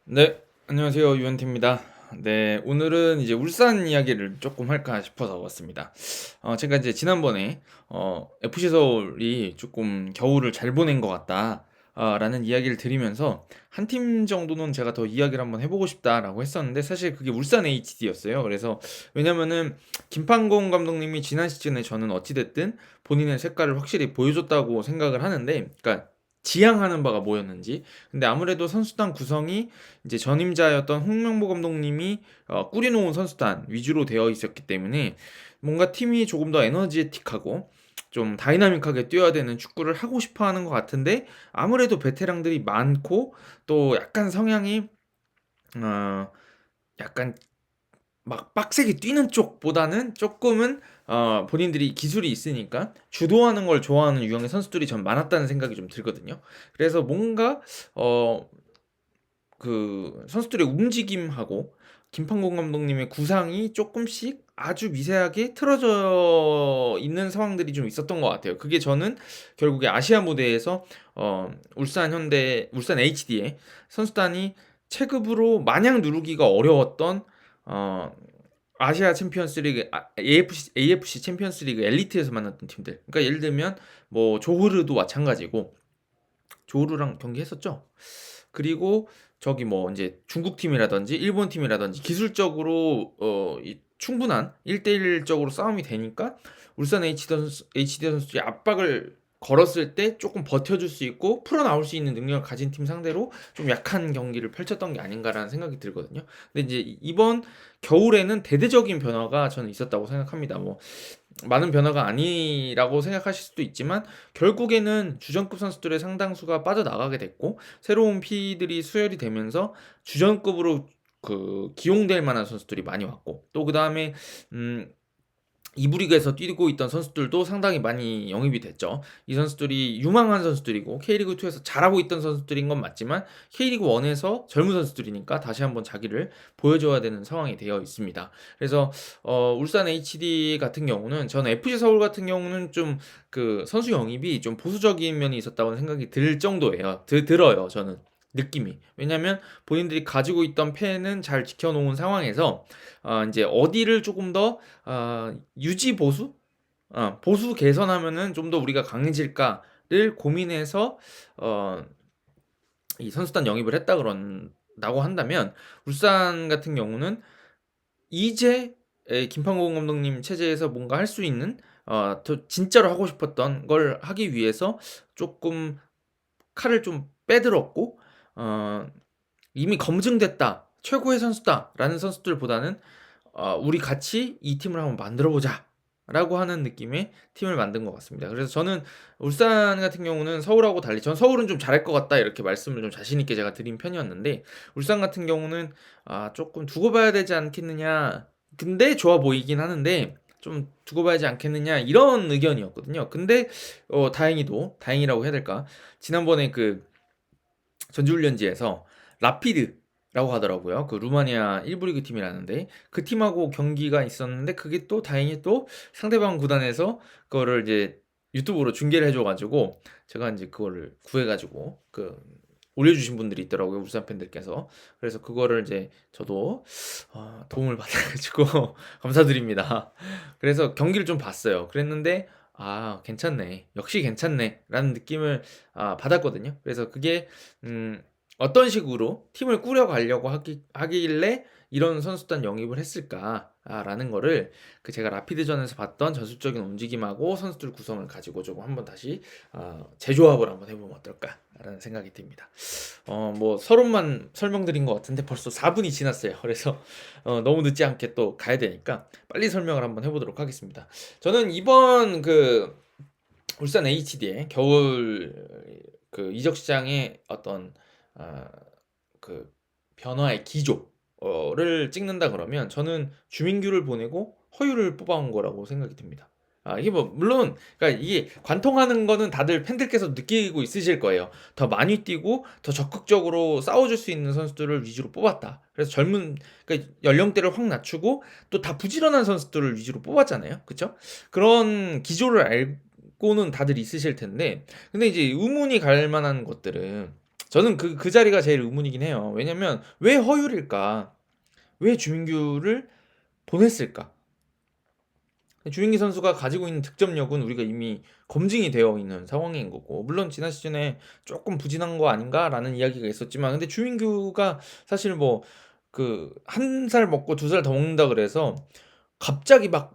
네, 안녕하세요. 유현태입니다. 네, 오늘은 이제 울산 이야기를 조금 할까 싶어서 왔습니다. 제가 이제 지난번에 FC 서울이 조금 겨울을 잘 보낸 것 같다. 라는 이야기를 드리면서 한 팀 정도는 제가 더 이야기를 한번 해보고 싶다라고 했었는데 사실 그게 울산 HD였어요. 그래서 왜냐면은 김판공 감독님이 지난 시즌에 저는 어찌됐든 본인의 색깔을 확실히 보여줬다고 생각을 하는데, 그러니까 지향하는 바가 뭐였는지. 근데 아무래도 선수단 구성이 이제 전임자였던 홍명보 감독님이 꾸려놓은 선수단 위주로 되어 있었기 때문에 뭔가 팀이 조금 더 에너지틱하고 좀 다이나믹하게 뛰어야 되는 축구를 하고 싶어 하는 것 같은데, 아무래도 베테랑들이 많고 또 약간 성향이 어 약간 막 빡세게 뛰는 쪽보다는 조금은 본인들이 기술이 있으니까 주도하는 걸 좋아하는 유형의 선수들이 전 많았다는 생각이 좀 들거든요. 그래서 뭔가 어 그 선수들의 움직임하고 김판공 감독님의 구상이 조금씩 아주 미세하게 틀어져 있는 상황들이 좀 있었던 것 같아요. 그게 저는 결국에 아시아 무대에서 울산 현대, 울산 HD의 선수단이 체급으로 마냥 누르기가 어려웠던 어, 아시아 챔피언스리그, AFC 챔피언스리그 엘리트에서 만났던 팀들. 그러니까 예를 들면 뭐 조흐르도 마찬가지고, 조흐르랑 경기했었죠. 그리고 저기 뭐 이제 중국 팀이라든지 일본 팀이라든지 기술적으로 충분한 1대1적으로 싸움이 되니까 울산 HD 선수의 압박을 걸었을 때 조금 버텨줄 수 있고 풀어나올 수 있는 능력을 가진 팀 상대로 좀 약한 경기를 펼쳤던 게 아닌가라는 생각이 들거든요. 근데 이제 이번 겨울에는 대대적인 변화가 저는 있었다고 생각합니다. 뭐 많은 변화가 아니라고 생각하실 수도 있지만 결국에는 주전급 선수들의 상당수가 빠져나가게 됐고 새로운 피들이 수혈이 되면서 주전급으로 기용될 만한 선수들이 많이 왔고, 또 그다음에 음 2부 리그에서 뛰고 있던 선수들도 상당히 많이 영입이 됐죠. 이 선수들이 유망한 선수들이고 K리그2에서 잘하고 있던 선수들인 건 맞지만 K리그1에서 젊은 선수들이니까 다시 한번 자기를 보여줘야 되는 상황이 되어 있습니다. 그래서 울산 HD 같은 경우는, 전 FC 서울 같은 경우는 좀 그 선수 영입이 좀 보수적인 면이 있었다고 생각이 들 정도예요. 들어요, 저는. 느낌이. 왜냐면 본인들이 가지고 있던 팬은 잘 지켜놓은 상황에서 이제 어디를 조금 더 유지 보수? 보수 개선하면은 좀 더 우리가 강해질까를 고민해서 어, 이 선수단 영입을 했다 그런다고 한다면, 울산 같은 경우는 이제 김판공 감독님 체제에서 뭔가 할 수 있는 더 진짜로 하고 싶었던 걸 하기 위해서 조금 칼을 좀 빼들었고, 어, 이미 검증됐다, 최고의 선수다라는 선수들보다는 우리 같이 이 팀을 한번 만들어 보자 라고 하는 느낌의 팀을 만든 것 같습니다. 그래서 저는 울산 같은 경우는 서울하고 달리, 전 서울은 좀 잘할 것 같다 이렇게 말씀을 좀 자신 있게 제가 드린 편이었는데, 울산 같은 경우는 조금 두고 봐야 되지 않겠느냐, 근데 좋아 보이긴 하는데 좀 두고 봐야지 않겠느냐, 이런 의견이었거든요. 근데 다행이라고 해야 될까, 지난번에 그 전지훈련지에서 라피드라고 하더라고요. 그 루마니아 1부 리그 팀이라는데 그 팀하고 경기가 있었는데, 그게 또 다행히 또 상대방 구단에서 그거를 이제 유튜브로 중계를 해줘가지고 제가 이제 그거를 구해가지고 올려주신 분들이 있더라고요, 울산 팬들께서. 그래서 그거를 이제 저도 도움을 받아가지고 감사드립니다. 그래서 경기를 좀 봤어요. 그랬는데 괜찮네, 역시 괜찮네 라는 느낌을 받았거든요. 그래서 그게 어떤 식으로 팀을 꾸려가려고 하길래 이런 선수단 영입을 했을까라는 거를 제가 라피드전에서 봤던 전술적인 움직임하고 선수들 구성을 가지고 조금 한번 다시 재조합을 한번 해보면 어떨까라는 생각이 듭니다. 뭐 서론만 설명드린 것 같은데 벌써 4분이 지났어요. 그래서 너무 늦지 않게 또 가야 되니까 빨리 설명을 한번 해보도록 하겠습니다. 저는 이번 울산 HD의 겨울 이적 시장의 어떤 아, 그 변화의 기조를 찍는다 그러면 저는 주민규를 보내고 허유를 뽑아온 거라고 생각이 듭니다. 이게 뭐 물론 그러니까 이게 관통하는 거는 다들 팬들께서 느끼고 있으실 거예요. 더 많이 뛰고 더 적극적으로 싸워줄 수 있는 선수들을 위주로 뽑았다. 그래서 그러니까 연령대를 확 낮추고 또 다 부지런한 선수들을 위주로 뽑았잖아요. 그쵸? 그런 기조를 알고는 다들 있으실 텐데, 근데 이제 의문이 갈 만한 것들은 저는 그 자리가 제일 의문이긴 해요. 왜냐면 왜 허율일까? 왜 주민규를 보냈을까? 주민기 선수가 가지고 있는 득점력은 우리가 이미 검증이 되어 있는 상황인 거고, 물론 지난 시즌에 조금 부진한 거 아닌가라는 이야기가 있었지만, 근데 주민규가 사실 뭐 그 한 살 먹고 두 살 더 먹는다 그래서 갑자기 막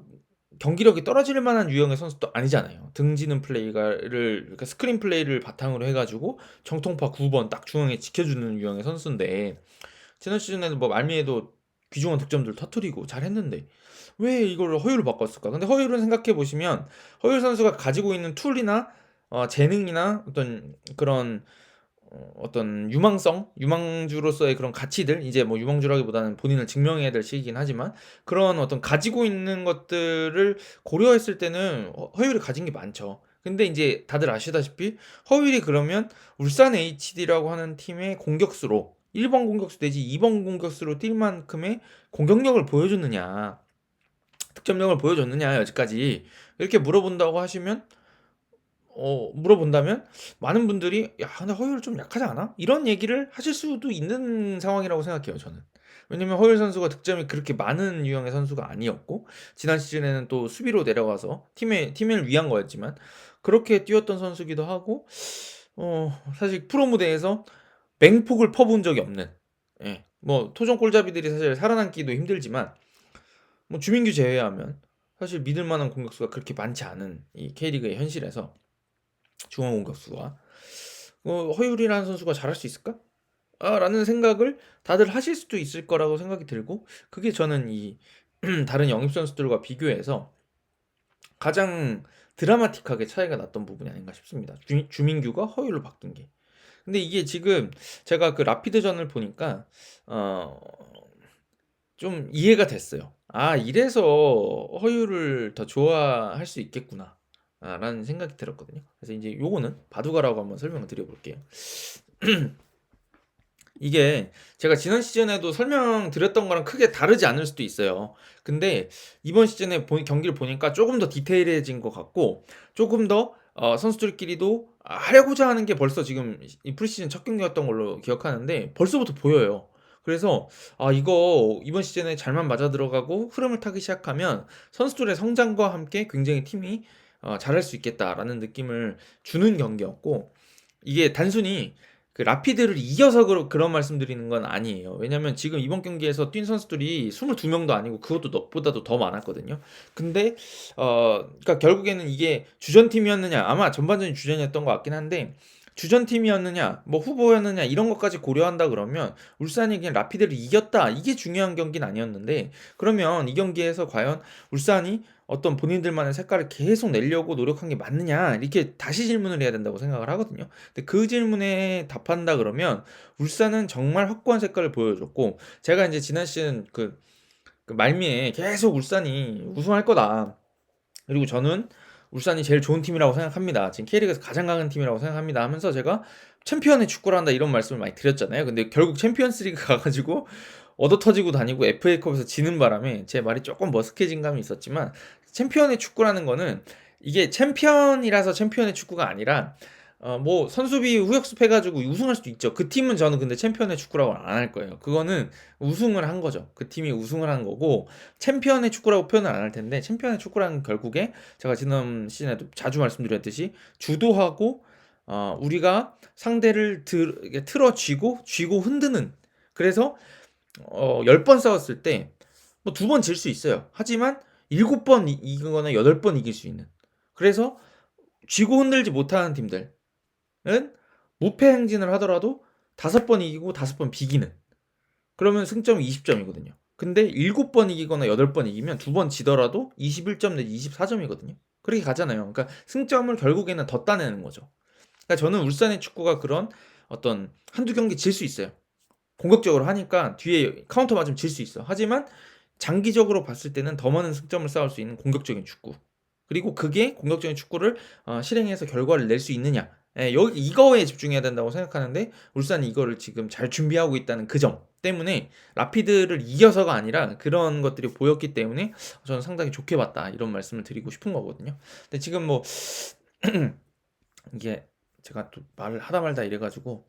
경기력이 떨어질 만한 유형의 선수도 아니잖아요. 등지는 플레이가를, 그러니까 스크린 플레이를 바탕으로 해가지고 정통파 9번 딱 중앙에 지켜주는 유형의 선수인데, 지난 시즌에는 뭐 말미에도 귀중한 득점들 터트리고 잘했는데 왜 이걸 허율을 바꿨을까? 근데 허율은 생각해 보시면, 허율 선수가 가지고 있는 툴이나 재능이나 어떤 그런 어떤 유망주로서의 그런 가치들, 이제 뭐 유망주라기보다는 본인을 증명해야 될 시기긴 하지만, 그런 어떤 가지고 있는 것들을 고려했을 때는 허율이 가진 게 많죠. 근데 이제 다들 아시다시피 허율이 그러면 울산 HD라고 하는 팀의 공격수로 1번 공격수 내지 2번 공격수로 뛸 만큼의 공격력을 보여줬느냐, 득점력을 보여줬느냐, 여지까지 이렇게 물어본다면 많은 분들이 야 근데 허율 좀 약하지 않아? 이런 얘기를 하실 수도 있는 상황이라고 생각해요, 저는. 왜냐면 허율 선수가 득점이 그렇게 많은 유형의 선수가 아니었고, 지난 시즌에는 또 수비로 내려가서 팀을 위한 거였지만 그렇게 뛰었던 선수기도 하고, 사실 프로 무대에서 맹폭을 퍼부은 적이 없는, 예, 뭐 토종 골잡이들이 사실 살아남기도 힘들지만 뭐 주민규 제외하면 사실 믿을 만한 공격수가 그렇게 많지 않은 이 K리그의 현실에서 중앙 공격수가 허율이라는 선수가 잘할 수 있을까? 라는 생각을 다들 하실 수도 있을 거라고 생각이 들고, 그게 저는 이 다른 영입 선수들과 비교해서 가장 드라마틱하게 차이가 났던 부분이 아닌가 싶습니다. 주민규가 허율로 바뀐 게. 근데 이게 지금 제가 그 라피드전을 보니까 어, 좀 이해가 됐어요. 아, 이래서 허율을 더 좋아할 수 있겠구나. 라는 생각이 들었거든요. 그래서 이제 요거는 바둑아라고 한번 설명을 드려볼게요. 이게 제가 지난 시즌에도 설명드렸던 거랑 크게 다르지 않을 수도 있어요. 근데 이번 시즌에 경기를 보니까 조금 더 디테일해진 것 같고, 조금 더 선수들끼리도 하려고자 하는 게 벌써 지금 이 프리시즌 첫 경기였던 걸로 기억하는데 벌써부터 보여요. 그래서 이거 이번 시즌에 잘만 맞아 들어가고 흐름을 타기 시작하면 선수들의 성장과 함께 굉장히 팀이 잘할 수 있겠다라는 느낌을 주는 경기였고, 이게 단순히 그 라피드를 이겨서 그런 말씀드리는 건 아니에요. 왜냐면 지금 이번 경기에서 뛴 선수들이 22명도 아니고 그것도 너보다도 더 많았거든요. 근데 그러니까 결국에는 이게 주전팀이었느냐, 아마 전반전이 주전이었던 것 같긴 한데, 주전팀이었느냐 뭐 후보였느냐 이런 것까지 고려한다 그러면 울산이 그냥 라피드를 이겼다, 이게 중요한 경기는 아니었는데, 그러면 이 경기에서 과연 울산이 어떤 본인들만의 색깔을 계속 내려고 노력한 게 맞느냐, 이렇게 다시 질문을 해야 된다고 생각을 하거든요. 근데 그 질문에 답한다 그러면 울산은 정말 확고한 색깔을 보여줬고, 제가 이제 지난 시즌 그 말미에 계속 울산이 우승할 거다, 그리고 저는 울산이 제일 좋은 팀이라고 생각합니다, 지금 K리그에서 가장 강한 팀이라고 생각합니다 하면서 제가 챔피언의 축구를 한다 이런 말씀을 많이 드렸잖아요. 근데 결국 챔피언스리그 가가지고 얻어터지고 다니고 FA컵에서 지는 바람에 제 말이 조금 머쓱해진 감이 있었지만, 챔피언의 축구라는 거는 이게 챔피언이라서 챔피언의 축구가 아니라 뭐 선수비 후역습 해가지고 우승할 수도 있죠. 그 팀은 저는 근데 챔피언의 축구라고 안 할 거예요. 그거는 우승을 한 거죠. 그 팀이 우승을 한 거고, 챔피언의 축구라고 표현을 안 할 텐데, 챔피언의 축구라는 결국에 제가 지난 시즌에도 자주 말씀드렸듯이 주도하고 우리가 상대를 이렇게 틀어쥐고 쥐고 흔드는, 그래서 10번 싸웠을 때 뭐 2번 질 수 있어요. 하지만 7번 이기거나 8번 이길 수 있는, 그래서 쥐고 흔들지 못하는 팀들은 무패 행진을 하더라도 5번 이기고 5번 비기는, 그러면 승점이 20점이거든요. 근데 7번 이기거나 8번 이기면 2번 지더라도 21점 내지 24점이거든요. 그렇게 가잖아요. 그러니까 승점을 결국에는 더 따내는 거죠. 그러니까 저는 울산의 축구가 그런 어떤 한두 경기 질 수 있어요. 공격적으로 하니까 뒤에 카운터 맞으면 질 수 있어. 하지만 장기적으로 봤을 때는 더 많은 승점을 쌓을 수 있는 공격적인 축구, 그리고 그게 공격적인 축구를 실행해서 결과를 낼 수 있느냐, 여기 이거에 집중해야 된다고 생각하는데, 울산이 이거를 지금 잘 준비하고 있다는 그 점 때문에 라피드를 이겨서가 아니라 그런 것들이 보였기 때문에 저는 상당히 좋게 봤다, 이런 말씀을 드리고 싶은 거거든요. 근데 지금 뭐 이게 제가 또 말을 하다 말다 이래가지고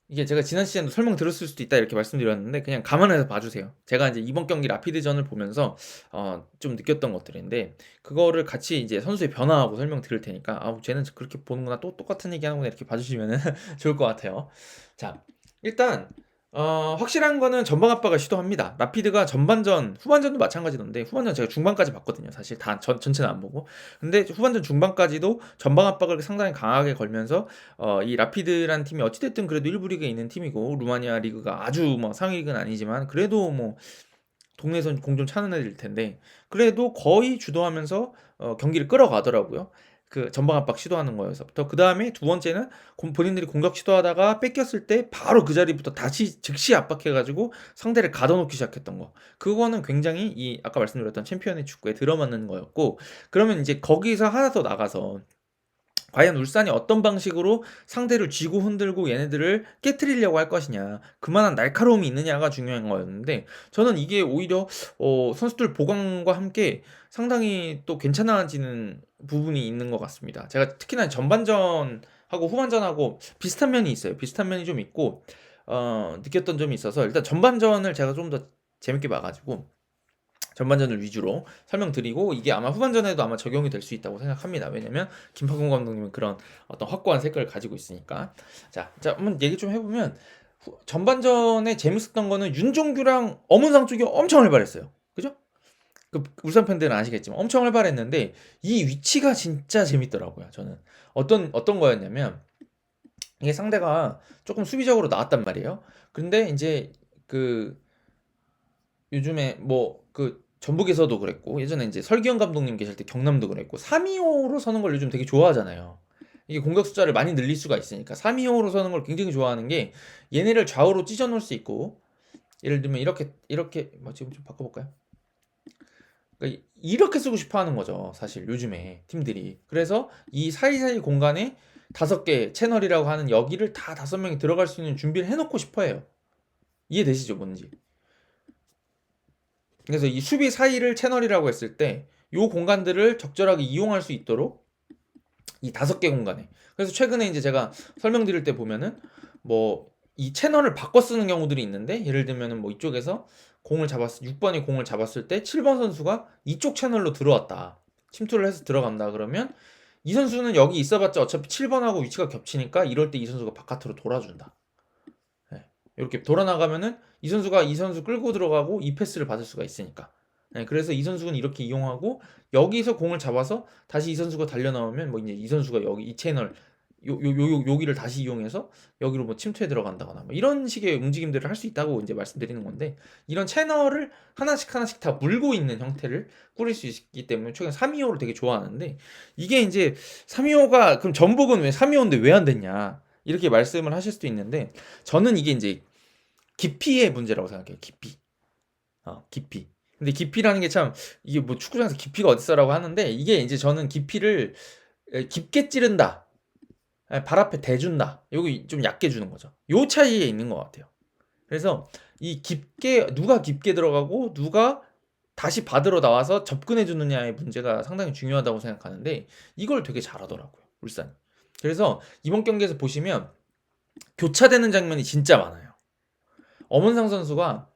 이게 제가 지난 시즌도 설명 들었을 수도 있다 이렇게 말씀드렸는데 그냥 감안해서 봐주세요. 제가 이제 이번 경기 라피드전을 보면서 좀 느꼈던 것들인데 그거를 같이 이제 선수의 변화하고 설명드릴 테니까 쟤는 그렇게 보는구나 또 똑같은 얘기하는구나 이렇게 봐주시면 좋을 것 같아요. 자, 일단 확실한 거는 전방 압박을 시도합니다. 라피드가 전반전, 후반전도 마찬가지던데 후반전 제가 중반까지 봤거든요. 사실 다 전체는 안 보고. 근데 후반전 중반까지도 전방 압박을 상당히 강하게 걸면서 이 라피드란 팀이 어찌됐든 그래도 1부 리그에 있는 팀이고 루마니아 리그가 아주 뭐 상위 리그는 아니지만 그래도 뭐 동네에서 공좀 차는 애들일 텐데 그래도 거의 주도하면서 경기를 끌어가더라고요. 그 전방 압박 시도하는 거에서부터 그 다음에 두 번째는 본인들이 공격 시도하다가 뺏겼을 때 바로 그 자리부터 다시 즉시 압박해가지고 상대를 가둬놓기 시작했던 거 그거는 굉장히 이 아까 말씀드렸던 챔피언의 축구에 들어맞는 거였고 그러면 이제 거기서 하나 더 나가서 과연 울산이 어떤 방식으로 상대를 쥐고 흔들고 얘네들을 깨트리려고 할 것이냐 그만한 날카로움이 있느냐가 중요한 거였는데 저는 이게 오히려 선수들 보강과 함께 상당히 또 괜찮아지는 부분이 있는 것 같습니다. 제가 특히나 전반전하고 후반전하고 비슷한 면이 있어요. 비슷한 면이 좀 있고 느꼈던 점이 있어서 일단 전반전을 제가 좀 더 재밌게 봐가지고 전반전을 위주로 설명드리고 이게 아마 후반전에도 아마 적용이 될 수 있다고 생각합니다. 왜냐면 김파공 감독님은 그런 어떤 확고한 색깔을 가지고 있으니까. 자, 한번 얘기 좀 해보면 전반전에 재밌었던 거는 윤종규랑 엄은상 쪽이 엄청 활발했어요. 그죠? 그 울산 팬들은 아시겠지만 엄청 활발했는데 이 위치가 진짜 재밌더라고요. 저는 어떤 거였냐면 이게 상대가 조금 수비적으로 나왔단 말이에요. 근데 이제 그 요즘에 뭐 그 전북에서도 그랬고 예전에 이제 설기현 감독님 계실 때 경남도 그랬고 3-2-5로 서는 걸 요즘 되게 좋아하잖아요. 이게 공격 숫자를 많이 늘릴 수가 있으니까 3-2-5로 서는 걸 굉장히 좋아하는 게 얘네를 좌우로 찢어 놓을 수 있고 예를 들면 이렇게 뭐 지금 좀 바꿔볼까요? 그러니까 이렇게 쓰고 싶어 하는 거죠. 사실 요즘에 팀들이. 그래서 이 사이사이 공간에 5개 채널이라고 하는 여기를 다 5명이 들어갈 수 있는 준비를 해놓고 싶어 해요. 이해되시죠? 뭔지. 그래서 이 수비 사이를 채널이라고 했을 때 이 공간들을 적절하게 이용할 수 있도록 이 5개 공간에 그래서 최근에 이제 제가 설명드릴 때 보면은 뭐 이 채널을 바꿔 쓰는 경우들이 있는데 예를 들면은 뭐 이쪽에서 6번이 공을 잡았을 때 7번 선수가 이쪽 채널로 들어왔다 침투를 해서 들어간다 그러면 이 선수는 여기 있어봤자 어차피 7번하고 위치가 겹치니까 이럴 때 이 선수가 바깥으로 돌아준다. 네. 이렇게 돌아나가면은 이 선수가 이 선수 끌고 들어가고 이 패스를 받을 수가 있으니까. 네, 그래서 이 선수는 이렇게 이용하고 여기서 공을 잡아서 다시 이 선수가 달려 나오면 뭐 이제 이 선수가 여기 이 채널 여기를 다시 이용해서 여기로 뭐 침투해 들어간다거나 뭐 이런 식의 움직임들을 할 수 있다고 이제 말씀드리는 건데 이런 채널을 하나씩 다 물고 있는 형태를 꾸릴 수 있기 때문에 최근 325를 되게 좋아하는데 이게 이제 325가 그럼 전북은 왜 325인데 왜 안 됐냐 이렇게 말씀을 하실 수도 있는데 저는 이게 이제 깊이의 문제라고 생각해요. 깊이. 근데 깊이라는 게 참 이게 뭐 축구장에서 깊이가 어딨어라고 하는데 이게 이제 저는 깊이를 깊게 찌른다. 발 앞에 대준다. 여기 좀 얕게 주는 거죠. 요 차이에 있는 것 같아요. 그래서 이 누가 깊게 들어가고 누가 다시 받으러 나와서 접근해 주느냐의 문제가 상당히 중요하다고 생각하는데 이걸 되게 잘하더라고요. 울산. 그래서 이번 경기에서 보시면 교차되는 장면이 진짜 많아요. 엄은상 선수가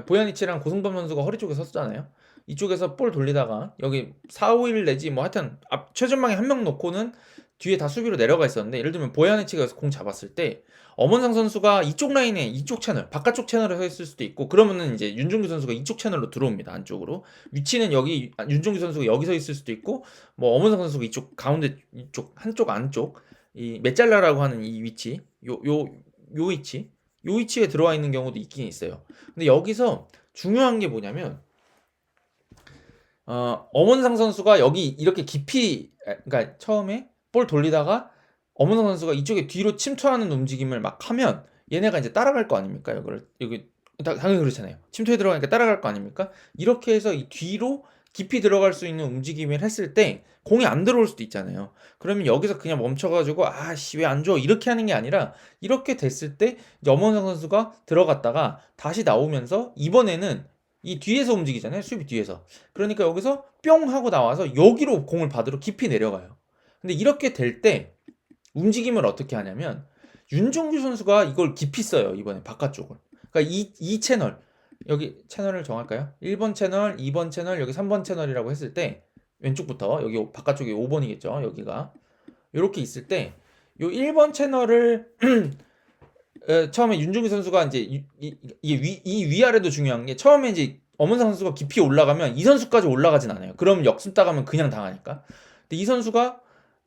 보야니치랑 고승범 선수가 허리 쪽에 섰잖아요. 이쪽에서 볼 돌리다가 여기 4-5-1 내지 뭐 하여튼 앞 최전방에 한 명 놓고는 뒤에 다 수비로 내려가 있었는데 예를 들면 보야니치가 여기서 공 잡았을 때 엄원상 선수가 이쪽 라인에 이쪽 채널 바깥쪽 채널에 서 있을 수도 있고 그러면은 이제 윤종규 선수가 이쪽 채널로 들어옵니다. 안쪽으로 위치는 여기 윤종규 선수가 여기 서 있을 수도 있고 뭐 엄원상 선수가 이쪽 가운데 이쪽 한쪽 안쪽 이 메잘라라고 하는 이 위치 요 위치 요 위치에 들어와 있는 경우도 있긴 있어요. 근데 여기서 중요한 게 뭐냐면 엄원상 선수가 여기 이렇게 깊이 그러니까 처음에 볼 돌리다가 엄원상 선수가 이쪽에 뒤로 침투하는 움직임을 막 하면 얘네가 이제 따라갈 거 아닙니까? 여기 당연히 그렇잖아요. 침투에 들어가니까 따라갈 거 아닙니까? 이렇게 해서 이 뒤로 깊이 들어갈 수 있는 움직임을 했을 때 공이 안 들어올 수도 있잖아요. 그러면 여기서 그냥 멈춰가지고 아씨 왜 안 줘? 이렇게 하는 게 아니라 이렇게 됐을 때 엄원상 선수가 들어갔다가 다시 나오면서 이번에는 이 뒤에서 움직이잖아요. 수비 뒤에서. 그러니까 여기서 뿅 하고 나와서 여기로 공을 받으러 깊이 내려가요. 근데 이렇게 될 때 움직임을 어떻게 하냐면 윤종규 선수가 이걸 깊이 써요. 이번에 바깥쪽을. 그러니까 이 채널 여기 채널을 정할까요? 1번 채널, 2번 채널, 여기 3번 채널이라고 했을 때 왼쪽부터 여기 바깥쪽이 5번이겠죠. 여기가 이렇게 있을 때 요 1번 채널을 처음에 윤종규 선수가 이제 이 위아래도 중요한 게 처음에 이제 엄원상 선수가 깊이 올라가면 이 선수까지 올라가진 않아요. 그럼 역습 따가면 그냥 당하니까. 근데 이 선수가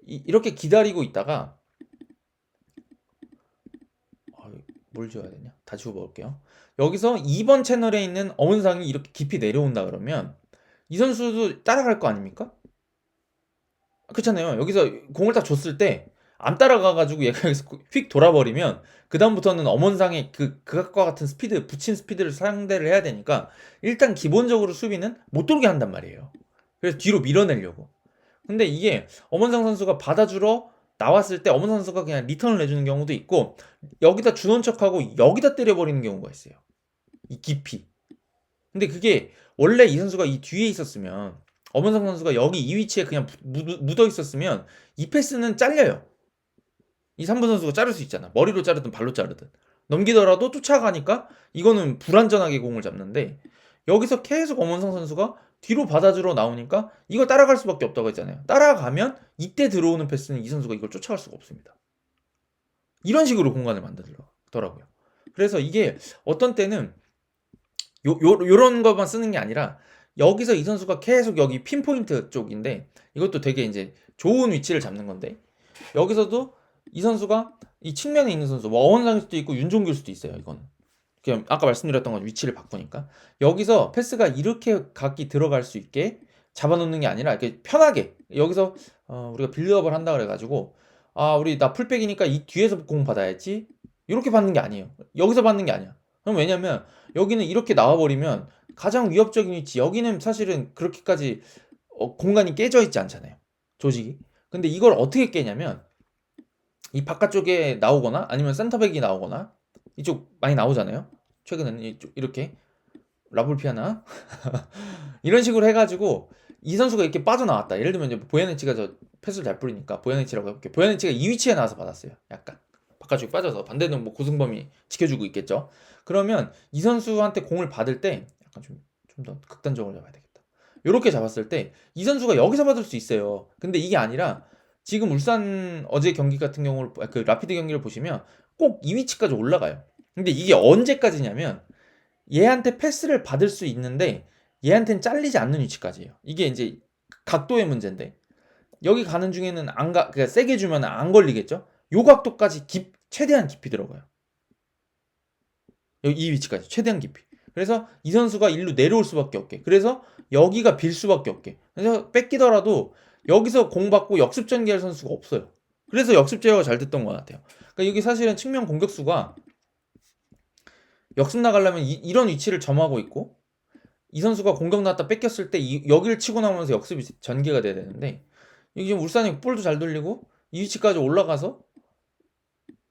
이렇게 기다리고 있다가 뭘 지워야 되냐? 다 지워볼게요. 여기서 2번 채널에 있는 엄원상이 이렇게 깊이 내려온다 그러면 이 선수도 따라갈 거 아닙니까? 그렇잖아요. 여기서 공을 딱 줬을 때 안 따라가가지고 얘가 여기서 휙 돌아버리면 그 다음부터는 엄원상의 그각과 같은 스피드, 붙인 스피드를 상대를 해야 되니까 일단 기본적으로 수비는 못 돌게 한단 말이에요. 그래서 뒤로 밀어내려고. 근데 이게 엄원상 선수가 받아주러 나왔을 때 엄원상 선수가 그냥 리턴을 내주는 경우도 있고 여기다 주는 척하고 여기다 때려버리는 경우가 있어요. 이 깊이. 근데 그게 원래 이 선수가 이 뒤에 있었으면 엄원상 선수가 여기 이 위치에 그냥 묻어 있었으면 이 패스는 잘려요. 이 3번 선수가 자를 수 있잖아. 머리로 자르든 발로 자르든. 넘기더라도 쫓아가니까 이거는 불안전하게 공을 잡는데 여기서 계속 엄원상 선수가 뒤로 받아주러 나오니까 이거 따라갈 수밖에 없다고 했잖아요. 따라가면 이때 들어오는 패스는 이 선수가 이걸 쫓아갈 수가 없습니다. 이런 식으로 공간을 만들더라고요. 그래서 이게 어떤 때는 요런 것만 쓰는 게 아니라 여기서 이 선수가 계속 여기 핀포인트 쪽인데 이것도 되게 이제 좋은 위치를 잡는 건데 여기서도 이 선수가 이 측면에 있는 선수 뭐 어원상일 수도 있고 윤종규일 수도 있어요. 이건 그냥 아까 말씀드렸던 건 위치를 바꾸니까 여기서 패스가 이렇게 각이 들어갈 수 있게 잡아놓는 게 아니라 이렇게 편하게 여기서 우리가 빌드업을 한다 그래가지고 우리 나 풀백이니까 이 뒤에서 공 받아야지 이렇게 받는 게 아니에요. 여기서 받는 게 아니야. 그럼 왜냐면 여기는 이렇게 나와버리면 가장 위협적인 위치 여기는 사실은 그렇게까지 공간이 깨져 있지 않잖아요. 조직이. 근데 이걸 어떻게 깨냐면 이 바깥쪽에 나오거나 아니면 센터백이 나오거나 이쪽 많이 나오잖아요. 최근에는 이쪽 이렇게 라불피아나 이런 식으로 해가지고 이 선수가 이렇게 빠져나왔다. 예를 들면 이제 보야네치가 저 패스를 잘 뿌리니까 보야네치라고 해볼게요. 보야네치가 이 위치에 나와서 받았어요. 약간 바깥쪽에 빠져서 반대는 뭐 고승범이 지켜주고 있겠죠. 그러면 이 선수한테 공을 받을 때 약간 좀 더 극단적으로 잡아야 되겠다. 이렇게 잡았을 때 이 선수가 여기서 받을 수 있어요. 근데 이게 아니라 지금 울산 어제 경기 같은 경우를 그 라피드 경기를 보시면 꼭 이 위치까지 올라가요. 근데 이게 언제까지냐면 얘한테 패스를 받을 수 있는데 얘한테는 잘리지 않는 위치까지예요. 이게 이제 각도의 문제인데 여기 가는 중에는 그러니까 세게 주면 안 걸리겠죠? 요 각도까지 최대한 깊이 들어가요. 여기 이 위치까지 최대한 깊이. 그래서 이 선수가 일로 내려올 수밖에 없게. 그래서 여기가 빌 수밖에 없게. 그래서 뺏기더라도 여기서 공 받고 역습 전개할 선수가 없어요. 그래서 역습 제어가 잘 됐던 것 같아요. 그러니까 여기 사실은 측면 공격수가 역습 나가려면 이런 위치를 점하고 있고 이 선수가 공격 나왔다 뺏겼을 때 여기를 치고 나오면서 역습이 전개가 돼야 되는데 여기 지금 울산이 볼도 잘 돌리고 이 위치까지 올라가서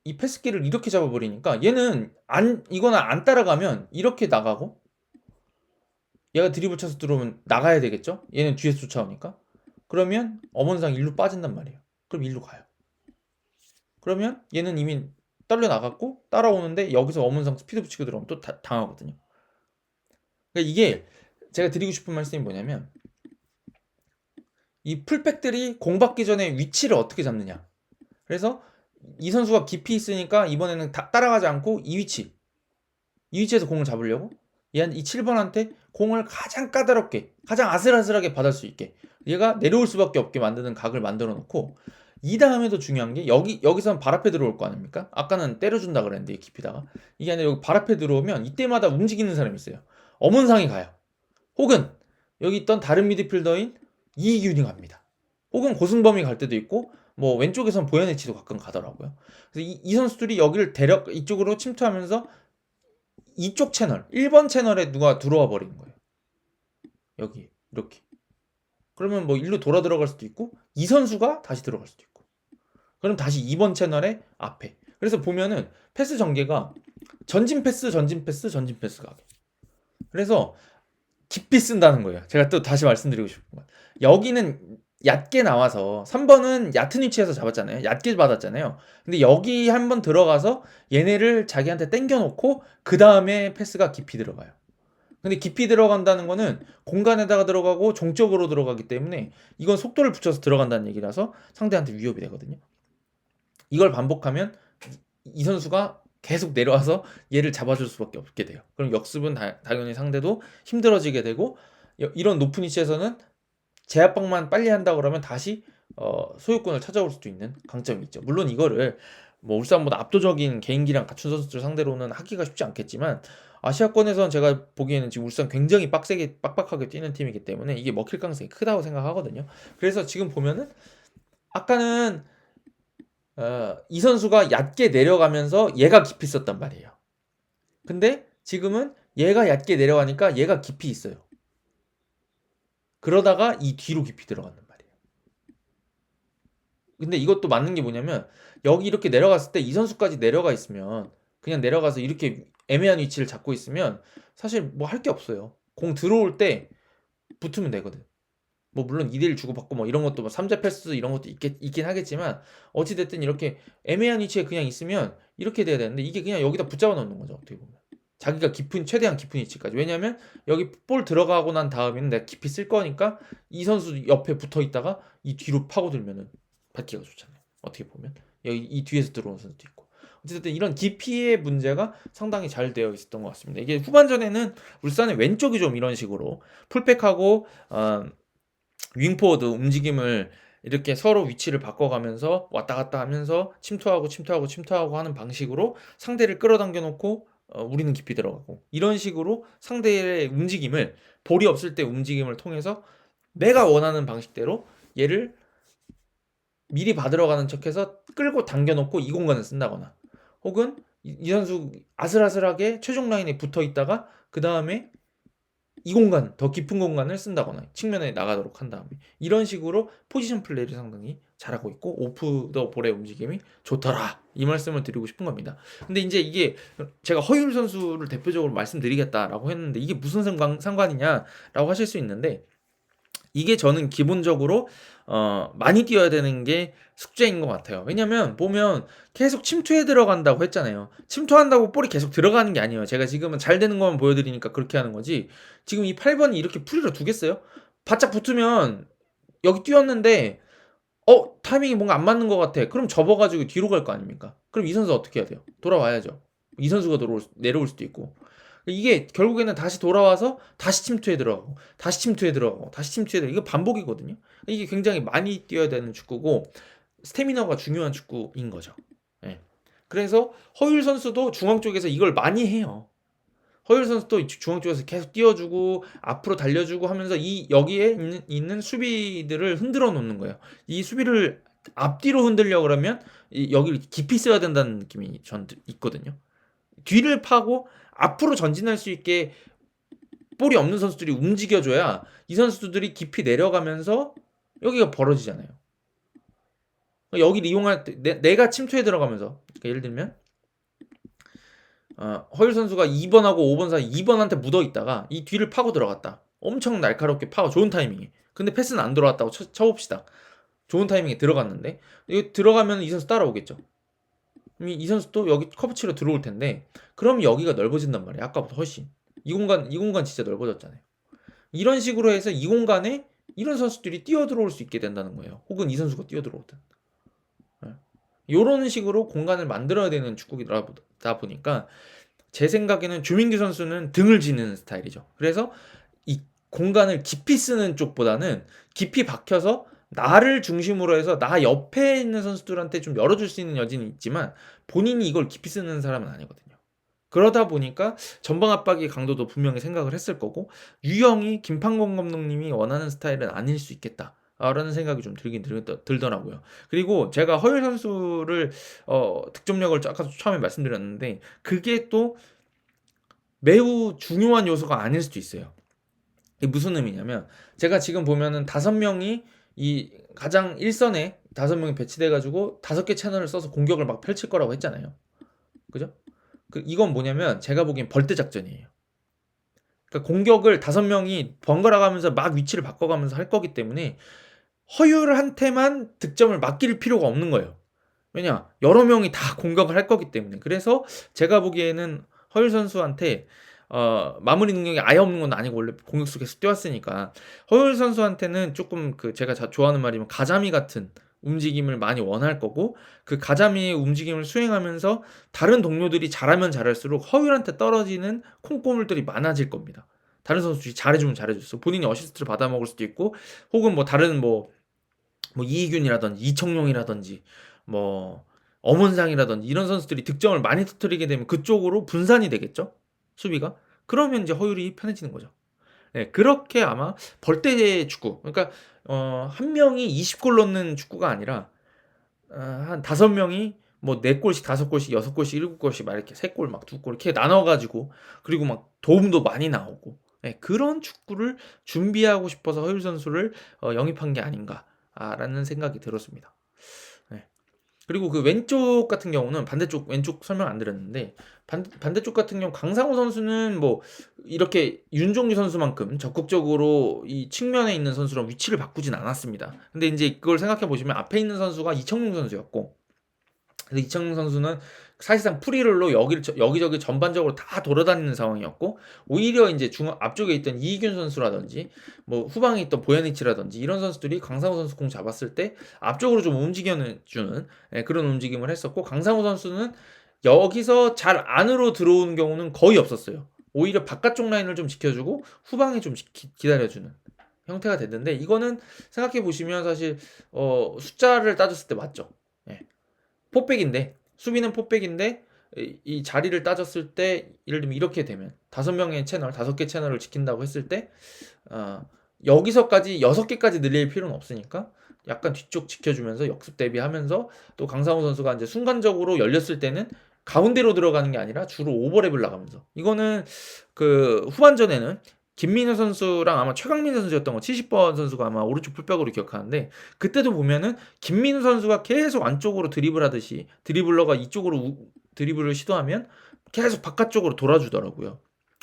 이 패스기를 이렇게 잡아버리니까 얘는 이거나 안 따라가면 이렇게 나가고 얘가 드리블 쳐서 들어오면 나가야 되겠죠? 얘는 뒤에서 쫓아오니까 그러면 엄원상 일로 빠진단 말이에요. 그럼 일로 가요. 그러면 얘는 이미 떨려 나갔고 따라오는데 여기서 엄원상 스피드 붙이고 들어오면 또 당하거든요. 그러니까 이게 제가 드리고 싶은 말씀이 뭐냐면 이 풀백들이 공 받기 전에 위치를 어떻게 잡느냐. 그래서 이 선수가 깊이 있으니까 이번에는 따라가지 않고 이 위치에서 공을 잡으려고 이 7번한테 공을 가장 까다롭게 가장 아슬아슬하게 받을 수 있게 얘가 내려올 수밖에 없게 만드는 각을 만들어 놓고 이 다음에도 중요한 게 여기서는 발 앞에 들어올 거 아닙니까? 아까는 때려준다 그랬는데 깊이다가 이게 아니라 여기 발 앞에 들어오면 이때마다 움직이는 사람이 있어요. 엄원상이 가요. 혹은 여기 있던 다른 미드필더인 이기균이 갑니다. 혹은 고승범이 갈 때도 있고 뭐 왼쪽에선 보야네치도 가끔 가더라고요. 그래서 이 선수들이 여기를 이쪽으로 침투하면서 이쪽 채널 1번 채널에 누가 들어와 버리는 거예요. 여기 이렇게. 그러면 뭐 일로 돌아 들어갈 수도 있고 이 선수가 다시 들어갈 수도 있고. 그럼 다시 2번 채널에 앞에. 그래서 보면은 패스 전개가 전진 패스 가게. 그래서 깊이 쓴다는 거예요. 제가 또 다시 말씀드리고 싶은 건 여기는 얕게 나와서 3번은 얕은 위치에서 잡았잖아요. 얕게 받았잖아요. 근데 여기 한번 들어가서 얘네를 자기한테 땡겨 놓고 그다음에 패스가 깊이 들어가요. 근데 깊이 들어간다는 거는 공간에다가 들어가고 종적으로 들어가기 때문에 이건 속도를 붙여서 들어간다는 얘기라서 상대한테 위협이 되거든요. 이걸 반복하면 이 선수가 계속 내려와서 얘를 잡아줄 수밖에 없게 돼요. 그럼 역습은 당연히 상대도 힘들어지게 되고, 이런 높은 위치에서는 제압방만 빨리 한다 그러면 다시 소유권을 찾아올 수도 있는 강점이 있죠. 물론 이거를 뭐 울산보다 압도적인 개인기량 갖춘 선수들 상대로는 하기가 쉽지 않겠지만, 아시아권에서는 제가 보기에는 지금 울산 굉장히 빡세게 빡빡하게 뛰는 팀이기 때문에 이게 먹힐 가능성이 크다고 생각하거든요. 그래서 지금 보면은 아까는 이 선수가 얕게 내려가면서 얘가 깊이 있었단 말이에요. 근데 지금은 얘가 얕게 내려가니까 얘가 깊이 있어요. 그러다가 이 뒤로 깊이 들어간단 말이에요. 근데 이것도 맞는 게 뭐냐면, 여기 이렇게 내려갔을 때 이 선수까지 내려가 있으면, 그냥 내려가서 이렇게 애매한 위치를 잡고 있으면 사실 뭐 할 게 없어요. 공 들어올 때 붙으면 되거든. 뭐 물론 2대1 주고받고 뭐 이런 것도 뭐 3자 패스 이런 것도 있긴 하겠지만, 어찌됐든 이렇게 애매한 위치에 그냥 있으면 이렇게 돼야 되는데, 이게 그냥 여기다 붙잡아 놓는 거죠, 어떻게 보면. 자기가 최대한 깊은 위치까지. 왜냐면 여기 볼 들어가고 난 다음에는 내가 깊이 쓸 거니까 이 선수 옆에 붙어 있다가 이 뒤로 파고들면은 받기가 좋잖아요, 어떻게 보면. 여기 이 뒤에서 들어오는 선수도 있고. 어쨌든 이런 깊이의 문제가 상당히 잘 되어 있었던 것 같습니다. 이게 후반전에는 울산의 왼쪽이 좀 이런 식으로 풀백하고 윙포워드 움직임을 이렇게 서로 위치를 바꿔가면서 왔다 갔다 하면서 침투하고 하는 방식으로 상대를 끌어당겨 놓고 우리는 깊이 들어가고, 이런 식으로 상대의 움직임을, 볼이 없을 때 움직임을 통해서 내가 원하는 방식대로 얘를 미리 받으러 가는 척해서 끌고 당겨 놓고 이 공간을 쓴다거나, 혹은 이 선수 아슬아슬하게 최종 라인에 붙어 있다가 그 다음에 이 공간, 더 깊은 공간을 쓴다거나 측면에 나가도록 한 다음에, 이런 식으로 포지션 플레이를 상당히 잘하고 있고 오프 더 볼의 움직임이 좋더라, 이 말씀을 드리고 싶은 겁니다. 근데 이제 이게 제가 허율 선수를 대표적으로 말씀드리겠다라고 했는데 이게 무슨 상관이냐라고 하실 수 있는데, 이게 저는 기본적으로 많이 뛰어야 되는 게 숙제인 것 같아요. 왜냐면 보면 계속 침투해 들어간다고 했잖아요. 침투한다고 볼이 계속 들어가는 게 아니에요. 제가 지금은 잘 되는 것만 보여드리니까 그렇게 하는 거지, 지금 이 8번이 이렇게 풀이로 두겠어요? 바짝 붙으면 여기 뛰었는데 타이밍이 뭔가 안 맞는 것 같아. 그럼 접어가지고 뒤로 갈 거 아닙니까? 그럼 이 선수 어떻게 해야 돼요? 돌아와야죠. 이 선수가 내려올 수도 있고. 이게 결국에는 다시 돌아와서 다시 침투에 들어가고 다시 침투에 들어가고 다시 침투에 들어가고, 이거 반복이거든요. 이게 굉장히 많이 뛰어야 되는 축구고 스태미너가 중요한 축구인 거죠. 예. 그래서 허율 선수도 중앙 쪽에서 이걸 많이 해요. 허율 선수도 중앙 쪽에서 계속 띄워주고 앞으로 달려주고 하면서 이 여기에 있는 수비들을 흔들어 놓는 거예요. 이 수비를 앞뒤로 흔들려 그러면 여기를 깊이 써야 된다는 느낌이 전 있거든요. 뒤를 파고 앞으로 전진할 수 있게 볼이 없는 선수들이 움직여줘야 이 선수들이 깊이 내려가면서 여기가 벌어지잖아요. 여기를 이용할 때 내가 침투에 들어가면서, 그러니까 예를 들면 허율 선수가 2번하고 5번 사이 2번한테 묻어 있다가 이 뒤를 파고 들어갔다. 엄청 날카롭게 파고 좋은 타이밍에. 근데 패스는 안 들어왔다고 쳐봅시다. 좋은 타이밍에 들어갔는데 이거 들어가면 이 선수 따라오겠죠. 이 선수도 여기 커브치로 들어올 텐데 그럼 여기가 넓어진단 말이에요. 아까보다 훨씬. 이 공간 진짜 넓어졌잖아요. 이런 식으로 해서 이 공간에 이런 선수들이 뛰어들어올 수 있게 된다는 거예요. 혹은 이 선수가 뛰어들어오든. 이런 식으로 공간을 만들어야 되는 축구이다 보니까 제 생각에는 주민규 선수는 등을 지는 스타일이죠. 그래서 이 공간을 깊이 쓰는 쪽보다는 깊이 박혀서 나를 중심으로 해서 나 옆에 있는 선수들한테 좀 열어줄 수 있는 여지는 있지만 본인이 이걸 깊이 쓰는 사람은 아니거든요. 그러다 보니까 전방 압박의 강도도 분명히 생각을 했을 거고, 유형이 김판공 감독님이 원하는 스타일은 아닐 수 있겠다 라는 생각이 좀 들더라고요. 그리고 제가 허율 선수를 득점력을 아까 처음에 말씀드렸는데 그게 또 매우 중요한 요소가 아닐 수도 있어요. 이게 무슨 의미냐면, 제가 지금 보면은 5명이 이 가장 일선에 5명이 배치돼 가지고 5개 채널을 써서 공격을 막 펼칠 거라고 했잖아요. 그죠? 이건 뭐냐면 제가 보기엔 벌떼 작전이에요. 그러니까 공격을 5명이 번갈아 가면서 막 위치를 바꿔가면서 할 거기 때문에 허율한테만 득점을 맡길 필요가 없는 거예요. 왜냐? 여러 명이 다 공격을 할 거기 때문에. 그래서 제가 보기에는 허율 선수한테 마무리 능력이 아예 없는 건 아니고 원래 공격수 계속 뛰었으니까 허율 선수한테는 조금 그 제가 좋아하는 말이면 가자미 같은 움직임을 많이 원할 거고, 그 가자미의 움직임을 수행하면서 다른 동료들이 잘하면 잘할수록 허율한테 떨어지는 콩고물들이 많아질 겁니다. 다른 선수들이 잘해주면 잘해줬어. 본인이 어시스트를 받아먹을 수도 있고, 혹은 뭐 다른 뭐 이희균이라든지 이청용이라든지 뭐 엄원상이라든지 이런 선수들이 득점을 많이 터뜨리게 되면 그쪽으로 분산이 되겠죠, 수비가. 그러면 이제 허율이 편해지는 거죠. 네, 그렇게 아마 벌떼 축구, 그러니까 한 명이 20골 넣는 축구가 아니라 한 5명이 뭐 4골씩 5골씩 6골씩 7골씩 막 이렇게 3골 막 2골 이렇게 나눠 가지고, 그리고 막 도움도 많이 나오고, 예, 그런 축구를 준비하고 싶어서 허율 선수를 영입한 게 아닌가라는 생각이 들었습니다. 네. 그리고 그 왼쪽 같은 경우는 반대쪽, 왼쪽 설명 안 드렸는데, 반대쪽 같은 경우 강상우 선수는 뭐 이렇게 윤종규 선수만큼 적극적으로 이 측면에 있는 선수랑 위치를 바꾸진 않았습니다. 근데 이제 그걸 생각해 보시면 앞에 있는 선수가 이청용 선수였고, 그래서 이청용 선수는 사실상 프리롤로 여기저기 전반적으로 다 돌아다니는 상황이었고, 오히려 이제 앞쪽에 있던 이희균 선수라든지 뭐 후방에 있던 보야니치라든지 이런 선수들이 강상우 선수 공 잡았을 때 앞쪽으로 좀 움직여주는, 예, 그런 움직임을 했었고, 강상우 선수는 여기서 잘 안으로 들어오는 경우는 거의 없었어요. 오히려 바깥쪽 라인을 좀 지켜주고 후방에 좀 기다려주는 형태가 됐는데, 이거는 생각해 보시면 사실 숫자를 따졌을 때 맞죠. 예. 포백인데, 수비는 포백인데 이 자리를 따졌을 때 예를 들면 이렇게 되면 5명의 채널, 5개 채널을 지킨다고 했을 때 여기서까지 6개까지 늘릴 필요는 없으니까 약간 뒤쪽 지켜주면서 역습 대비하면서, 또 강상우 선수가 이제 순간적으로 열렸을 때는 가운데로 들어가는 게 아니라 주로 오버랩을 나가면서, 이거는 그 후반전에는 김민우 선수랑 아마 최강민 선수였던 거, 70번 선수가 아마 오른쪽 풀백으로 기억하는데, 그때도 보면은 김민우 선수가 계속 안쪽으로 드리블하듯이 드리블러가 이쪽으로 드리블을 시도하면 계속 바깥쪽으로 돌아주더라고요,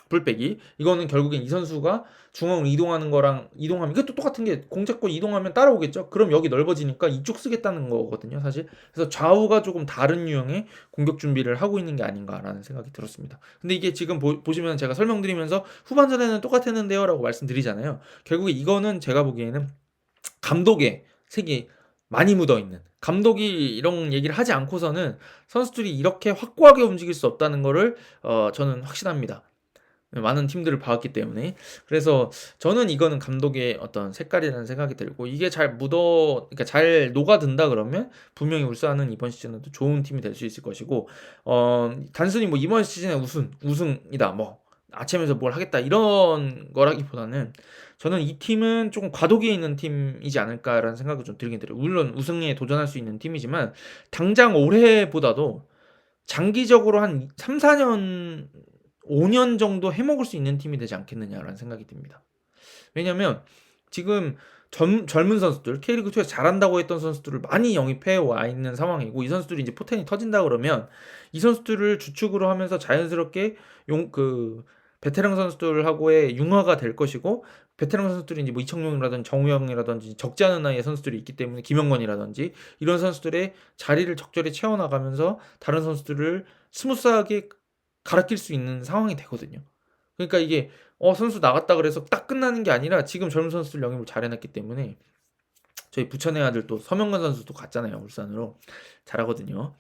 풀백이. 이거는 결국엔 이 선수가 중앙으로 이동하는 거랑 이동하면 이것도 똑같은 게, 공 잡고 이동하면 따라오겠죠. 그럼 여기 넓어지니까 이쪽 쓰겠다는 거거든요, 사실. 그래서 좌우가 조금 다른 유형의 공격 준비를 하고 있는 게 아닌가라는 생각이 들었습니다. 근데 이게 지금 보시면 제가 설명드리면서 후반전에는 똑같았는데요 라고 말씀드리잖아요. 결국에 이거는 제가 보기에는 감독의 색이 많이 묻어있는, 감독이 이런 얘기를 하지 않고서는 선수들이 이렇게 확고하게 움직일 수 없다는 거를 저는 확신합니다. 많은 팀들을 봐왔기 때문에. 그래서 저는 이거는 감독의 어떤 색깔이라는 생각이 들고, 이게 그러니까 잘 녹아든다 그러면 분명히 울산은 이번 시즌에도 좋은 팀이 될 수 있을 것이고, 단순히 뭐 이번 시즌에 우승이다, 뭐 아침에서 뭘 하겠다 이런 거라기보다는 저는 이 팀은 조금 과도기에 있는 팀이지 않을까라는 생각이 좀 들긴 들어요. 물론 우승에 도전할 수 있는 팀이지만 당장 올해보다도 장기적으로 한 3, 4년 5년 정도 해먹을 수 있는 팀이 되지 않겠느냐라는 생각이 듭니다. 왜냐면 지금 젊은 선수들, K리그2에서 잘한다고 했던 선수들을 많이 영입해 와 있는 상황이고, 이 선수들이 이제 포텐이 터진다 그러면 이 선수들을 주축으로 하면서 자연스럽게 베테랑 선수들하고의 융화가 될 것이고, 베테랑 선수들이 이제 뭐 이청용이라든지 정우영이라든지 적지 않은 나이의 선수들이 있기 때문에 김영건이라든지 이런 선수들의 자리를 적절히 채워나가면서 다른 선수들을 스무스하게 갈아낄 수 있는 상황이 되거든요. 그러니까 이게 선수 나갔다 그래서 딱 끝나는 게 아니라 지금 젊은 선수들 영입을 잘 해놨기 때문에, 저희 부천의 아들 또 서명건 선수도 갔잖아요, 울산으로. 잘하거든요.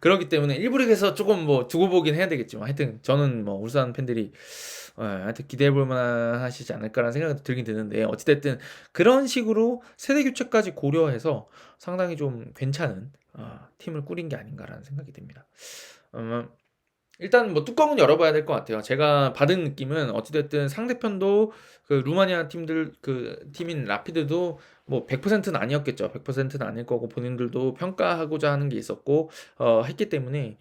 그렇기 때문에 일부 리그에서 조금 뭐 두고 보긴 해야 되겠지만, 하여튼 저는 뭐 울산 팬들이 하여튼 기대해 볼 만하시지 않을까라는 생각이 들긴 드는데, 어찌됐든 그런 식으로 세대 교체까지 고려해서 상당히 좀 괜찮은 팀을 꾸린 게 아닌가라는 생각이 듭니다. 일단 뭐 뚜껑은 열어봐야 될 것 같아요. 제가 받은 느낌은 어찌됐든 상대편도 그 루마니아 팀들, 그 팀인 라피드도 뭐 100%는 아니었겠죠. 100%는 아닐 거고, 본인들도 평가하고자 하는 게 있었고 했기 때문에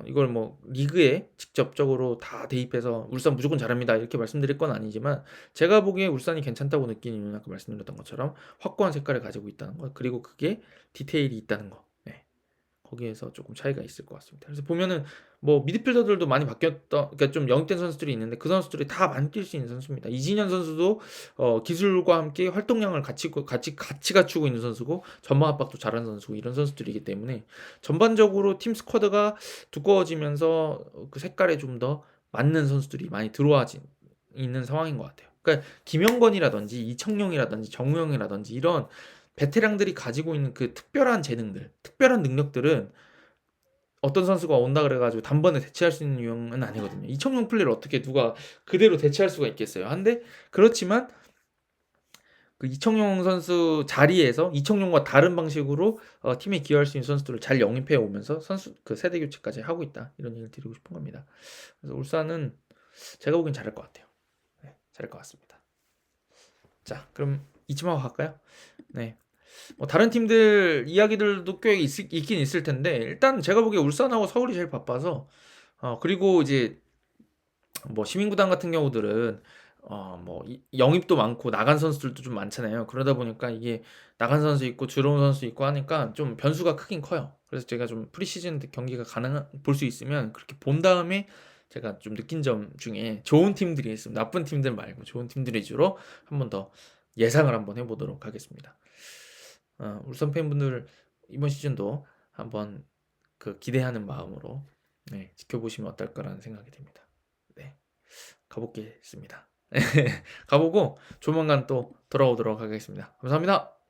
이걸 뭐 리그에 직접적으로 다 대입해서 울산 무조건 잘합니다 이렇게 말씀드릴 건 아니지만, 제가 보기에 울산이 괜찮다고 느끼는 이유는 아까 말씀드렸던 것처럼 확고한 색깔을 가지고 있다는 것, 그리고 그게 디테일이 있다는 거. 네. 거기에서 조금 차이가 있을 것 같습니다. 그래서 보면은 뭐 미드필더들도 많이 바뀌었던, 그러니까 좀 영입된 선수들이 있는데 그 선수들이 다 많이 뛸 수 있는 선수입니다. 이진현 선수도 기술과 함께 활동량을 같이 갖추고 있는 선수고, 전방 압박도 잘하는 선수고, 이런 선수들이기 때문에 전반적으로 팀 스쿼드가 두꺼워지면서 그 색깔에 좀 더 맞는 선수들이 많이 들어와 있는 상황인 것 같아요. 그러니까 김영권이라든지 이청용이라든지 정우영이라든지 이런 베테랑들이 가지고 있는 그 특별한 재능들, 특별한 능력들은 어떤 선수가 온다 그래가지고 단번에 대체할 수 있는 유형은 아니거든요. 이청용 플레이를 어떻게 누가 그대로 대체할 수가 있겠어요. 한데 그렇지만 그 이청용 선수 자리에서 이청용과 다른 방식으로 팀에 기여할 수 있는 선수들을 잘 영입해 오면서 선수 그 세대 교체까지 하고 있다, 이런 얘기를 드리고 싶은 겁니다. 그래서 울산은 제가 보기엔 잘할 것 같아요. 네, 잘할 것 같습니다. 자, 그럼 이쯤하고 갈까요? 네. 뭐 다른 팀들 이야기들도 꽤 있긴 있을 텐데, 일단 제가 보기에 울산하고 서울이 제일 바빠서, 그리고 이제 뭐 시민구단 같은 경우들은 뭐 영입도 많고 나간 선수들도 좀 많잖아요. 그러다 보니까 이게 나간 선수 있고 들어온 선수 있고 하니까 좀 변수가 크긴 커요. 그래서 제가 좀 프리시즌 경기가 볼 수 있으면 그렇게 본 다음에 제가 좀 느낀 점 중에 좋은 팀들이 있으면, 나쁜 팀들 말고 좋은 팀들 위주로 한 번 더 예상을 한번 해보도록 하겠습니다. 울산 팬분들 이번 시즌도 한번 그 기대하는 마음으로 지켜보시면 어떨까라는 생각이 듭니다. 네, 가보겠습니다. 가보고 조만간 또 돌아오도록 하겠습니다. 감사합니다.